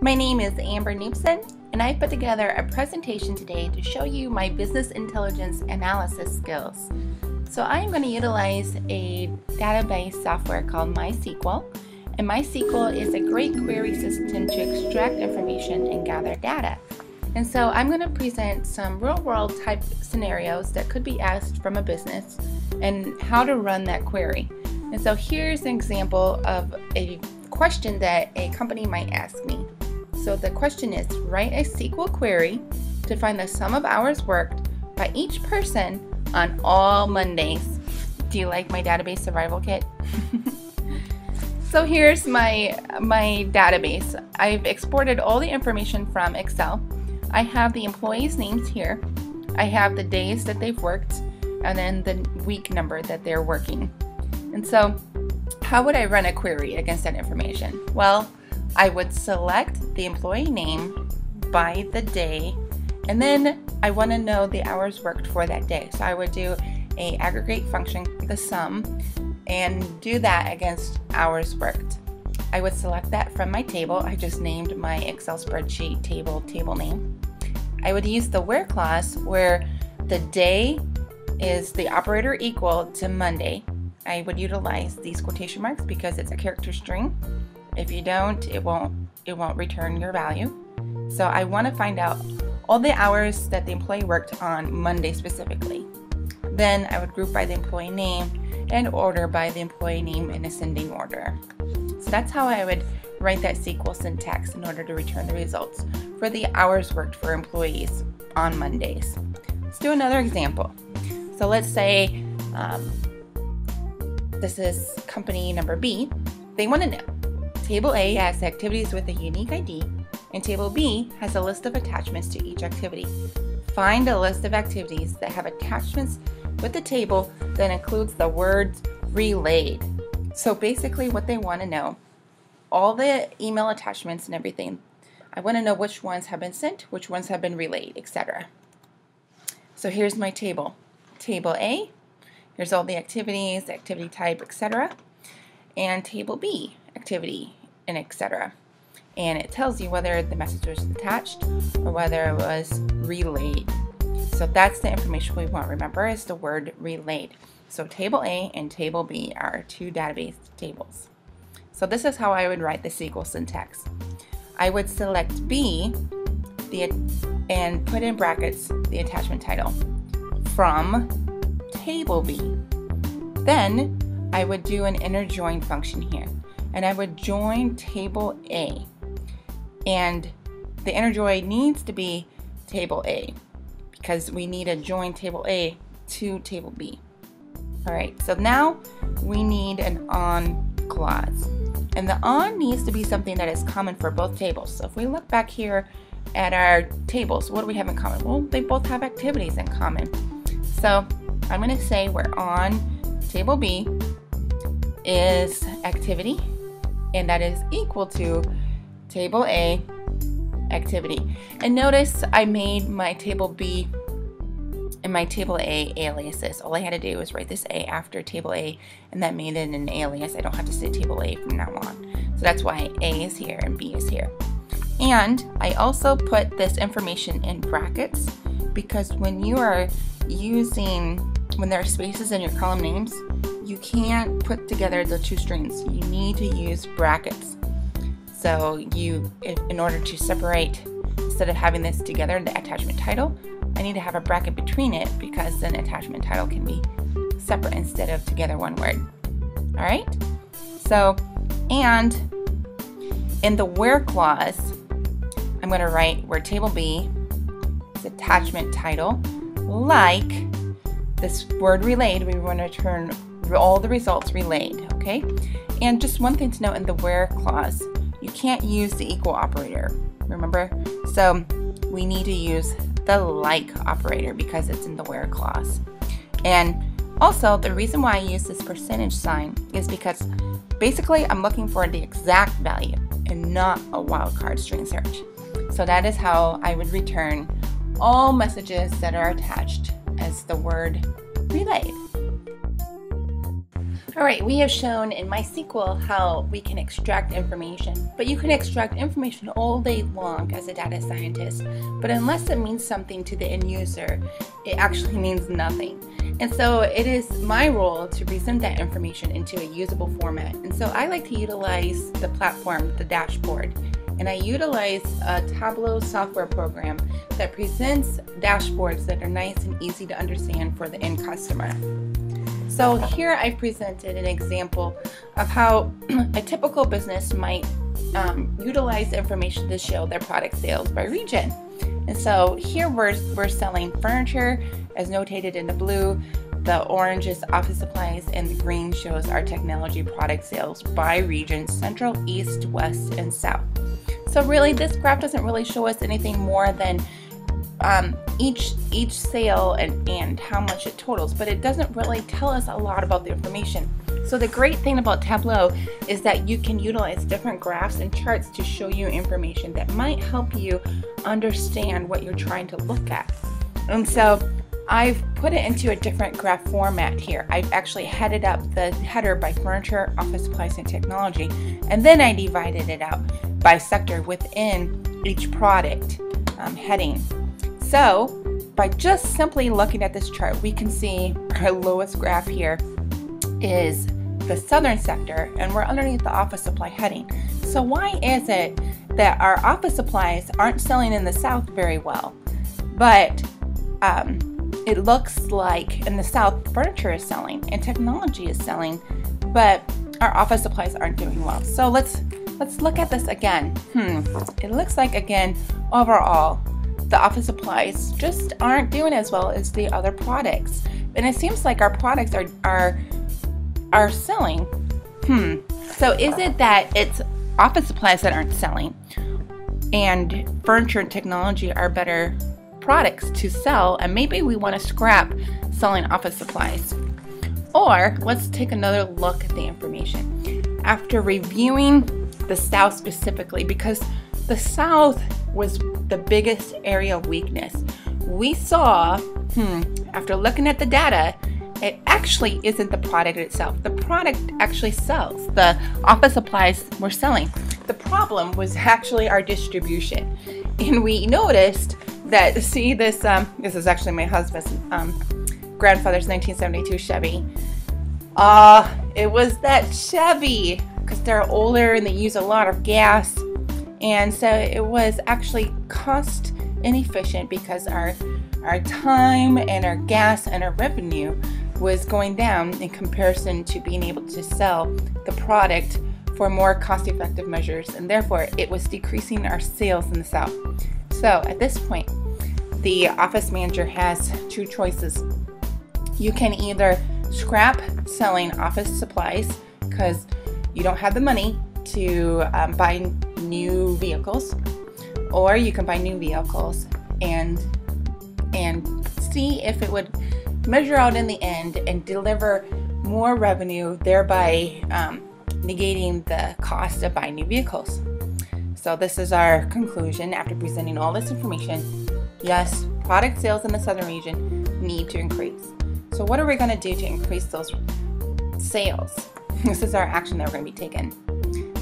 My name is Amber Nupson, and I've put together a presentation today to show you my business intelligence analysis skills. So I'm going to utilize a database software called MYSQL, and MySQL is a great query system to extract information and gather data. And so I'm going to present some real-world type scenarios that could be asked from a business and how to run that query. And so here's an example of a question that a company might ask me. So the question is, write a SQL query to find the sum of hours worked by each person on all Mondays. Do you like my database survival kit? So here's my database. I've exported all the information from Excel. I have the employees' names here. I have the days that they've worked and then the week number that they're working. And so how would I run a query against that information? Well, I would select the employee name by the day, and then I want to know the hours worked for that day. So I would do a aggregate function, the sum, and do that against hours worked. I would select that from my table. I just named my Excel spreadsheet table name. I would use the where clause where the day is the operator equal to Monday. I would utilize these quotation marks because it's a character string. If you don't, it won't return your value. So I want to find out all the hours that the employee worked on Monday specifically. Then I would group by the employee name and order by the employee name in ascending order. So that's how I would write that SQL syntax in order to return the results for the hours worked for employees on Mondays. Let's do another example. So let's say this is company number B. They want to know, Table A has activities with a unique ID, and Table B has a list of attachments to each activity. Find a list of activities that have attachments with the table that includes the words relayed. So basically what they want to know, all the email attachments and everything, I want to know which ones have been sent, which ones have been relayed, etc. So here's my table. Table A, here's all the activities, activity type, etc. And Table B, activity, and etc. And it tells you whether the message was attached or whether it was relayed. So that's the information we want. Remember, is the word relayed. So Table A and Table B are two database tables. So this is how I would write the SQL syntax. I would select B and put in brackets the attachment title from Table B. Then I would do an inner join function here, and I would join Table A. And the inner join needs to be Table A because we need to join Table A to Table B. Alright, so now we need an on clause. And the on needs to be something that is common for both tables. So if we look back here at our tables, what do we have in common? Well, they both have activities in common. So I'm going to say we're on Table B is activity, and that is equal to Table A activity. And notice I made my Table B and my Table A aliases. All I had to do was write this A after Table A, and that made it an alias. I don't have to say Table A from now on. So that's why A is here and B is here. And I also put this information in brackets because when you are when there are spaces in your column names, you can't put together the two strings. You need to use brackets. So in order to separate, instead of having this together, the attachment title, I need to have a bracket between it because then attachment title can be separate instead of together one word. All right? So, and in the where clause, I'm going to write where Table B is attachment title, like this word relayed, we want to return all the results relayed, okay? And just one thing to note in the where clause, you can't use the equal operator, remember? So we need to use the like operator because it's in the where clause. And also the reason why I use this percentage sign is because basically I'm looking for the exact value and not a wildcard string search. So that is how I would return all messages that are attached as the word relayed. All right, we have shown in MySQL how we can extract information, but you can extract information all day long as a data scientist, but unless it means something to the end user, it actually means nothing. And so it is my role to present that information into a usable format. And so I like to utilize the platform, the dashboard, and I utilize a Tableau software program that presents dashboards that are nice and easy to understand for the end customer. So here I've presented an example of how a typical business might utilize information to show their product sales by region. And so here we're selling furniture as notated in the blue, the orange is office supplies, and the green shows our technology product sales by region, central, east, west, and south. So really this graph doesn't really show us anything more than each sale and how much it totals, but it doesn't really tell us a lot about the information. So the great thing about Tableau is that you can utilize different graphs and charts to show you information that might help you understand what you're trying to look at. And so I've put it into a different graph format here. I've actually headed up the header by furniture, office supplies, and technology, and then I divided it out by sector within each product heading. So by just simply looking at this chart, we can see our lowest graph here is the southern sector, and we're underneath the office supply heading. So why is it that our office supplies aren't selling in the south very well, but it looks like in the south furniture is selling and technology is selling, but our office supplies aren't doing well? So let's look at this again. It looks like, again, overall the office supplies just aren't doing as well as the other products, and it seems like our products are selling. So is it that it's office supplies that aren't selling and furniture and technology are better products to sell, and maybe we want to scrap selling office supplies? Or let's take another look at the information after reviewing the south specifically, because the south was the biggest area of weakness. We saw, after looking at the data, it actually isn't the product itself. The product actually sells. The office supplies were selling. The problem was actually our distribution. And we noticed that, see this, this is actually my husband's grandfather's 1972 Chevy. It was that Chevy, because they're older and they use a lot of gas. And so it was actually cost inefficient because our time and our gas and our revenue was going down in comparison to being able to sell the product for more cost-effective measures, and therefore it was decreasing our sales in the south. So at this point, the office manager has two choices. You can either scrap selling office supplies because you don't have the money to buy new vehicles, or you can buy new vehicles and see if it would measure out in the end and deliver more revenue, thereby negating the cost of buying new vehicles. So this is our conclusion after presenting all this information. Yes, product sales in the southern region need to increase. So what are we going to do to increase those sales? This is our action that we're going to be taking.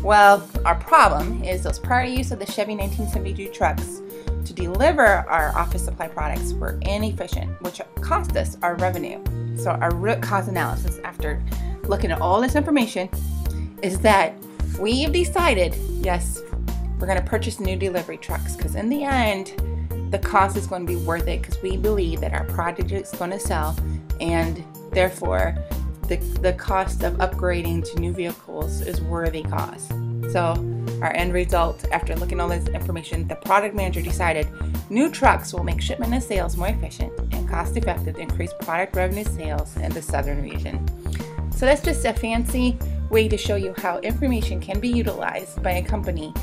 Well, our problem is those prior use of the Chevy 1972 trucks to deliver our office supply products were inefficient, which cost us our revenue. So our root cause analysis, after looking at all this information, is that we've decided, yes, we're going to purchase new delivery trucks, because in the end, the cost is going to be worth it, because we believe that our product is going to sell, and therefore the cost of upgrading to new vehicles is worthy cost. So our end result, after looking at all this information, the product manager decided new trucks will make shipment and sales more efficient and cost effective to increase product revenue sales in the southern region. So that's just a fancy way to show you how information can be utilized by a company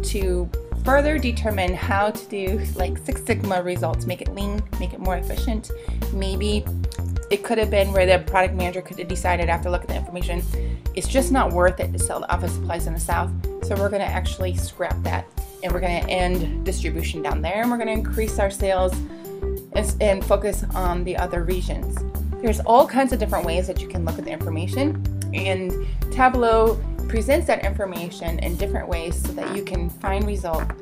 to further determine how to do like Six Sigma results, make it lean, make it more efficient. Maybe it could have been where the product manager could have decided after looking at the information, it's just not worth it to sell the office supplies in the south. So we're going to actually scrap that, and we're going to end distribution down there, and we're going to increase our sales and focus on the other regions. There's all kinds of different ways that you can look at the information, And Tableau presents that information in different ways so that you can find results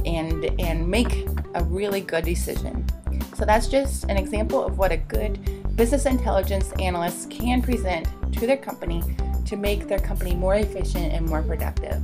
and make a really good decision. So that's just an example of what a good business intelligence analyst can present to their company to make their company more efficient and more productive.